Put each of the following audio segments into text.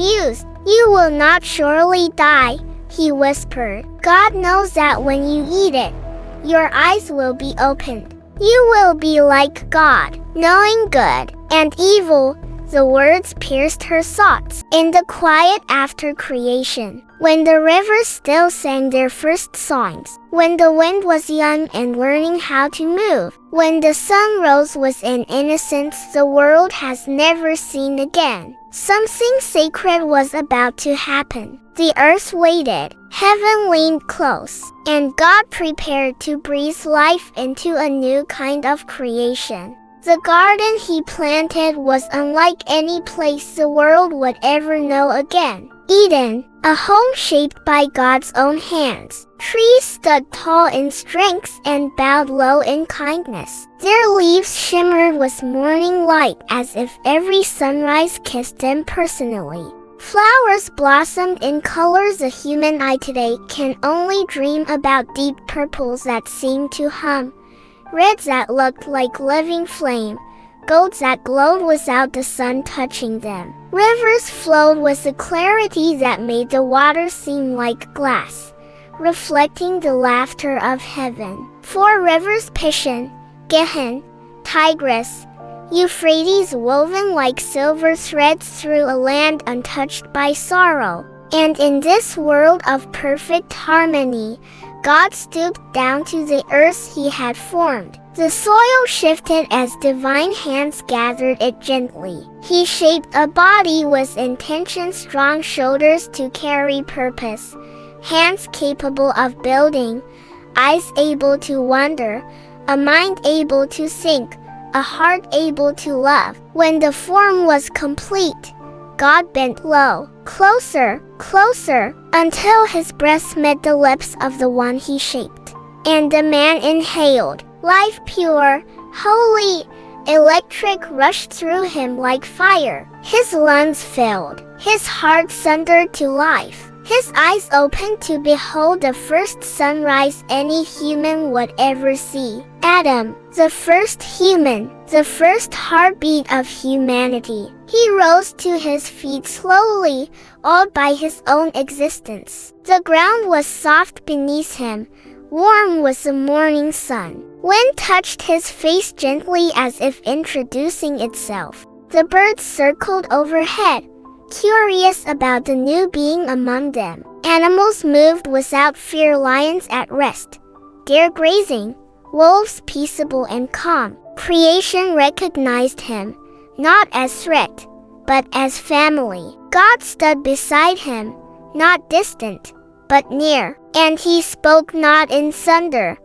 mused. "You will not surely die," he whispered. "God knows that when you eat it, your eyes will be opened. You will be like God, knowing good and evil." The words pierced her thoughts. In the quiet after creation, when the rivers still sang their first songs, when the wind was young and learning how to move, when the sun rose with an innocence the world has never seen again, something sacred was about to happen. The earth waited, heaven leaned close, and God prepared to breathe life into a new kind of creation. The garden he planted was unlike any place the world would ever know again. Eden, a home shaped by God's own hands. Trees stood tall in strength and bowed low in kindness. Their leaves shimmered with morning light as if every sunrise kissed them personally. Flowers blossomed in colors the human eye today can only dream about, deep purples that seemed to hum, reds that looked like living flame, golds that glowed without the sun touching them. Rivers flowed with a clarity that made the water seem like glass, reflecting the laughter of heaven. 4 rivers: Pishon, Gihon, Tigris, Euphrates, woven like silver threads through a land untouched by sorrow. And in this world of perfect harmony, God stooped down to the earth he had formed. The soil shifted as divine hands gathered it gently. He shaped a body with intention, strong shoulders to carry purpose, hands capable of building, eyes able to wonder, a mind able to think, a heart able to love. When the form was complete, God bent low, closer, closer, until his breath met the lips of the one he shaped. And the man inhaled. Life pure, holy, electric rushed through him like fire. His lungs filled, his heart thundered to life. His eyes opened to behold the first sunrise any human would ever see. Adam, the first human, the first heartbeat of humanity. He rose to his feet slowly, awed by his own existence. The ground was soft beneath him, warm with the morning sun. Wind touched his face gently as if introducing itself. The birds circled overhead, curious about the new being among them. Animals moved without fear, lions at rest, deer grazing, wolves peaceable and calm. Creation recognized him, not as threat, but as family. God stood beside him, not distant, but near, and he spoke not in thunder,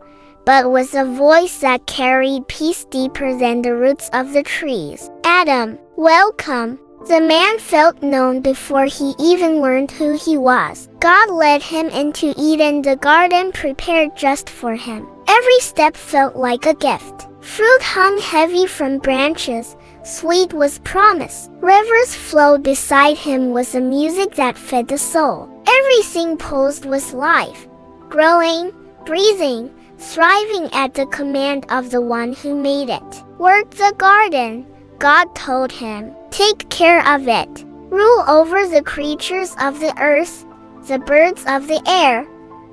but with a voice that carried peace deeper than the roots of the trees. "Adam, welcome." The man felt known before he even learned who he was. God led him into Eden, the garden prepared just for him. Every step felt like a gift. Fruit hung heavy from branches, sweet was promise. Rivers flowed beside him with a music that fed the soul. Everything pulsed with life, growing, breathing, thriving at the command of the one who made it. "Work the garden," God told him. "Take care of it. Rule over the creatures of the earth, the birds of the air,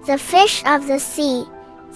the fish of the sea."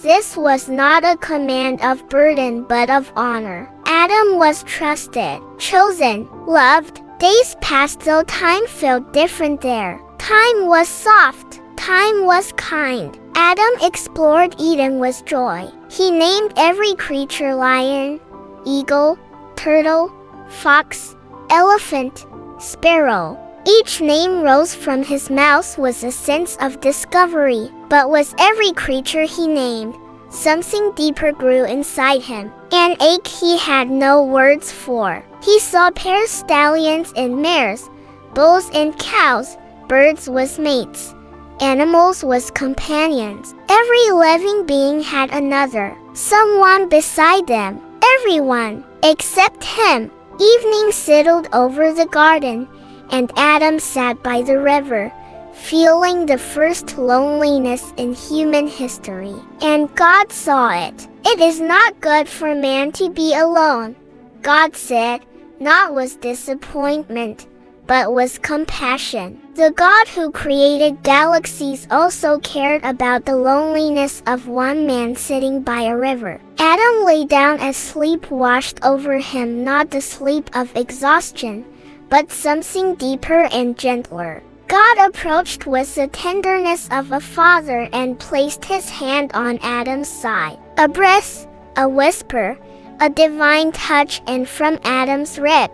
This was not a command of burden but of honor. Adam was trusted, chosen, loved. Days passed though time felt different there. Time was soft, time was kind. Adam explored Eden with joy. He named every creature: lion, eagle, turtle, fox, elephant, sparrow. Each name rose from his mouth with a sense of discovery. But with every creature he named, something deeper grew inside him, an ache he had no words for. He saw pairs, stallions and mares, bulls and cows, birds with mates, animals with companions. Every living being had another, someone beside them. Everyone, except him. Evening settled over the garden, and Adam sat by the river, feeling the first loneliness in human history. And God saw it. "It is not good for man to be alone," God said, not with disappointment, but was compassion. The God who created galaxies also cared about the loneliness of one man sitting by a river. Adam lay down as sleep washed over him, not the sleep of exhaustion, but something deeper and gentler. God approached with the tenderness of a father and placed his hand on Adam's side. A breath, a whisper, a divine touch, and from Adam's rib,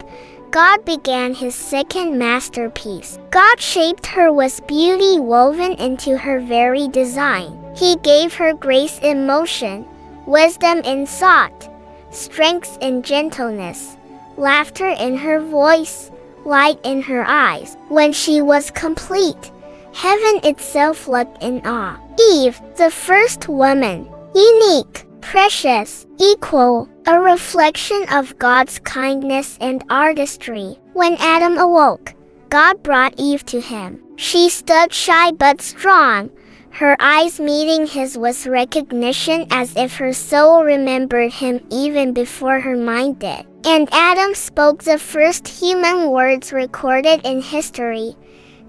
God began his second masterpiece. God shaped her with beauty woven into her very design. He gave her grace in motion, wisdom in thought, strength in gentleness, laughter in her voice, light in her eyes. When she was complete, heaven itself looked in awe. Eve, the first woman, unique, precious, equal, a reflection of God's kindness and artistry. When Adam awoke, God brought Eve to him. She stood shy but strong, her eyes meeting his with recognition, as if her soul remembered him even before her mind did. And Adam spoke the first human words recorded in history.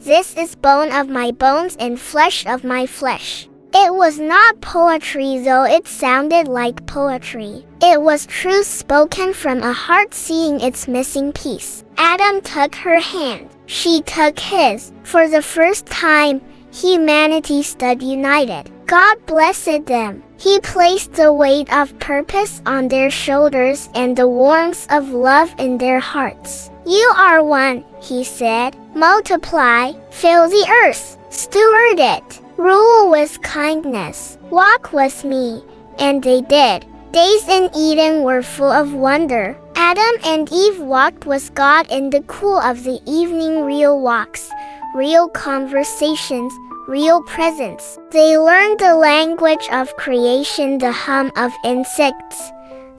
"This is bone of my bones and flesh of my flesh." It was not poetry, though it sounded like poetry. It was truth spoken from a heart seeing its missing piece. Adam took her hand. She took his. For the first time, humanity stood united. God blessed them. He placed the weight of purpose on their shoulders and the warmth of love in their hearts. "You are one," he said. "Multiply, fill the earth, steward it, rule with kindness, walk with me." And they did. Days in Eden were full of wonder. Adam and Eve walked with God in the cool of the evening, real walks, real conversations, real presence. They learned the language of creation, the hum of insects,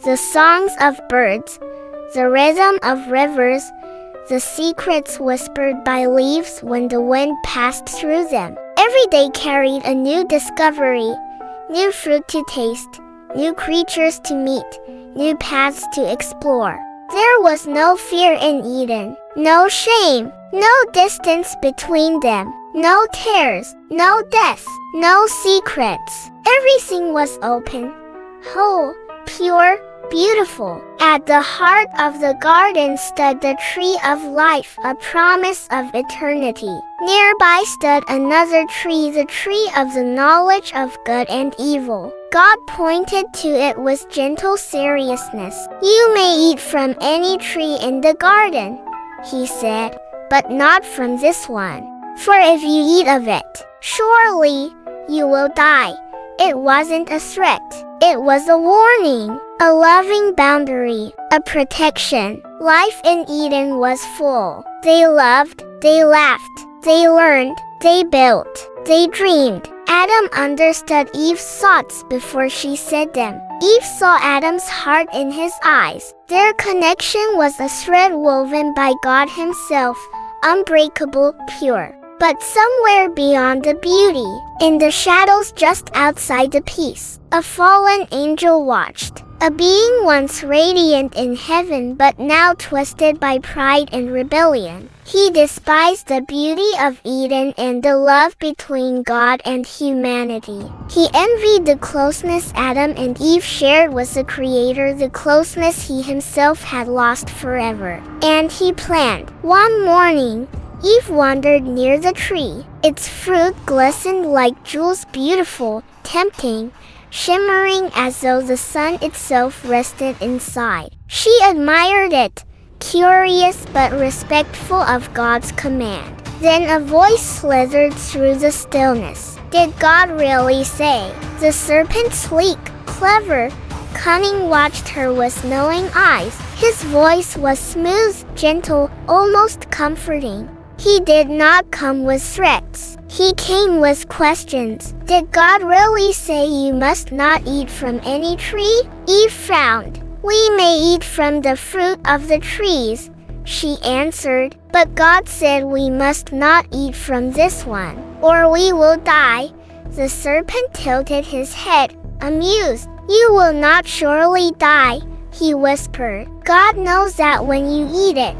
the songs of birds, the rhythm of rivers, the secrets whispered by leaves when the wind passed through them. Every day carried a new discovery, new fruit to taste, new creatures to meet, new paths to explore. There was no fear in Eden, no shame, no distance between them, no tears, no death, no secrets. Everything was open, whole, pure, beautiful. At the heart of the garden stood the tree of life, a promise of eternity. Nearby stood another tree, the tree of the knowledge of good and evil. God pointed to it with gentle seriousness. "You may eat from any tree in the garden," he said, "but not from this one. For if you eat of it, surely you will die." It wasn't a threat. It was a warning, a loving boundary, a protection. Life in Eden was full. They loved, they laughed, they learned, they built, they dreamed. Adam understood Eve's thoughts before she said them. Eve saw Adam's heart in his eyes. Their connection was a thread woven by God himself, unbreakable, pure. But somewhere beyond the beauty, in the shadows just outside the peace, a fallen angel watched. A being once radiant in heaven but now twisted by pride and rebellion. He despised the beauty of Eden and the love between God and humanity. He envied the closeness Adam and Eve shared with the Creator, the closeness he himself had lost forever. And he planned. One morning, Eve wandered near the tree. Its fruit glistened like jewels, beautiful, tempting, shimmering as though the sun itself rested inside. She admired it, curious but respectful of God's command. Then a voice slithered through the stillness. Did God really say? The serpent, sleek, clever, cunning, watched her with knowing eyes. His voice was smooth, gentle, almost comforting. He did not come with threats. He came with questions. Did God really say you must not eat from any tree? Eve frowned. We may eat from the fruit of the trees, she answered, but God said we must not eat from this one, or we will die. The serpent tilted his head, amused. You will not surely die, he whispered. God knows that when you eat it,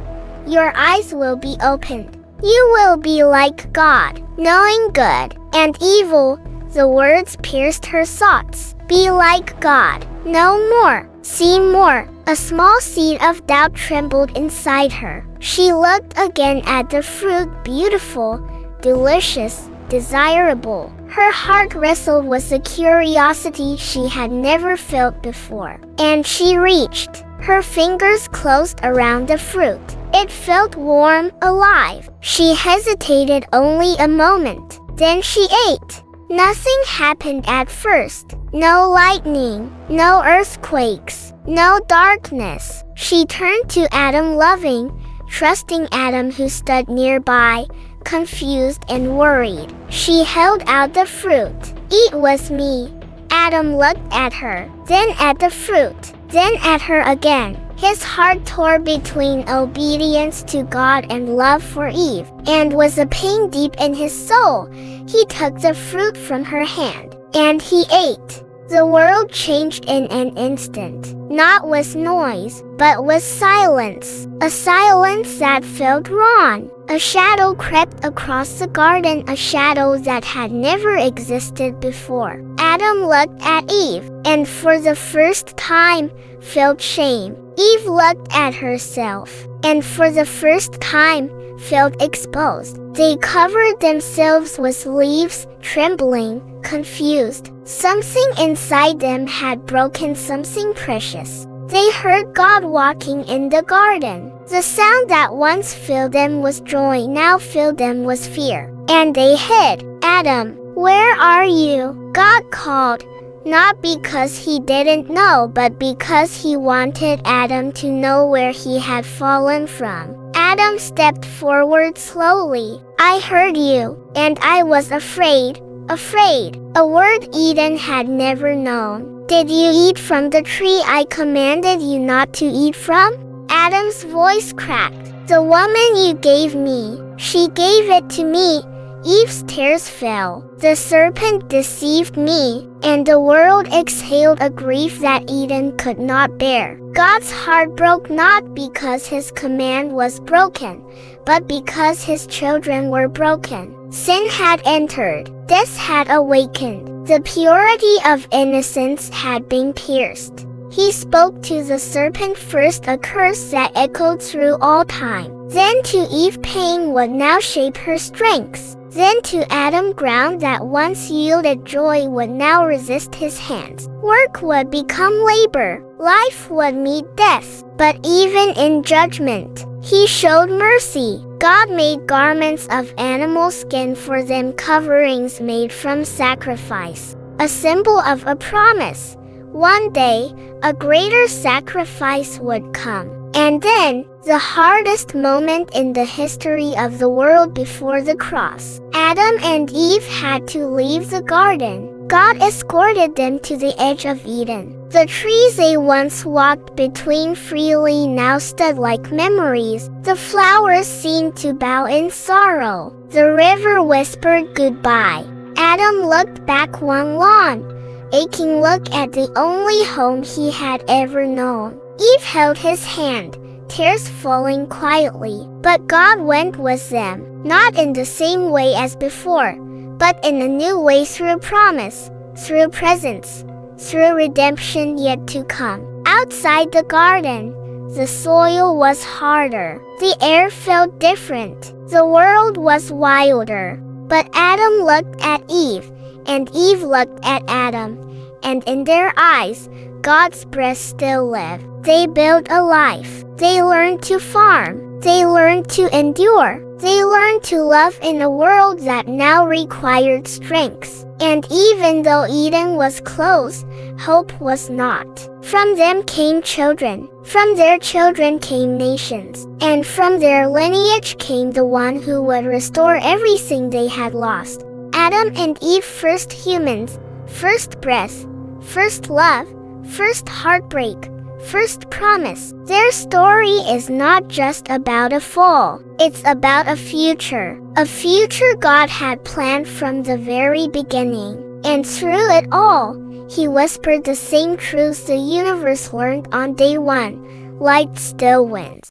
your eyes will be opened. You will be like God, knowing good and evil. The words pierced her thoughts. Be like God, know more, see more. A small seed of doubt trembled inside her. She looked again at the fruit, beautiful, delicious, desirable. Her heart wrestled with a curiosity she had never felt before, and she reached. Her fingers closed around the fruit. It felt warm, alive. She hesitated only a moment. Then she ate. Nothing happened at first. No lightning, no earthquakes, no darkness. She turned to Adam, loving, trusting Adam, who stood nearby, confused and worried. She held out the fruit. Eat with me. Adam looked at her, then at the fruit, then at her again. His heart tore between obedience to God and love for Eve, and with a pain deep in his soul, he took the fruit from her hand, and he ate. The world changed in an instant, not with noise, but with silence, a silence that felt wrong. A shadow crept across the garden, a shadow that had never existed before. Adam looked at Eve, and for the first time, felt shame. Eve looked at herself, and for the first time, felt exposed. They covered themselves with leaves, trembling, confused. Something inside them had broken, something precious. They heard God walking in the garden. The sound that once filled them with joy now filled them with fear. And they hid. Adam, where are you? God called, not because he didn't know, but because he wanted Adam to know where he had fallen from. Adam stepped forward slowly. I heard you, and I was afraid. Afraid, a word Eden had never known. Did you eat from the tree I commanded you not to eat from? Adam's voice cracked. The woman you gave me, she gave it to me. Eve's tears fell. The serpent deceived me, and the world exhaled a grief that Eden could not bear. God's heart broke not because his command was broken, but because his children were broken. Sin had entered. Death had awakened. The purity of innocence had been pierced. He spoke to the serpent first, a curse that echoed through all time. Then to Eve, pain would now shape her strengths. Then to Adam, ground that once yielded joy would now resist his hands. Work would become labor. Life would meet death. But even in judgment, he showed mercy. God made garments of animal skin for them, coverings made from sacrifice, a symbol of a promise. One day, a greater sacrifice would come. And then, the hardest moment in the history of the world before the cross. Adam and Eve had to leave the garden. God escorted them to the edge of Eden. The trees they once walked between freely now stood like memories. The flowers seemed to bow in sorrow. The river whispered goodbye. Adam looked back one long, aching look at the only home he had ever known. Eve held his hand, tears falling quietly. But God went with them, not in the same way as before, but in a new way, through promise, through presence, through redemption yet to come. Outside the garden, the soil was harder. The air felt different. The world was wilder. But Adam looked at Eve, and Eve looked at Adam, and in their eyes, God's breath still lived. They built a life. They learned to farm. They learned to endure. They learned to love in a world that now required strength. And even though Eden was close, hope was not. From them came children. From their children came nations. And from their lineage came the one who would restore everything they had lost. Adam and Eve, first humans, first breath, first love, first heartbreak, first promise. Their story is not just about a fall. It's about a future God had planned from the very beginning. And through it all, he whispered the same truths the universe learned on day one: light still wins.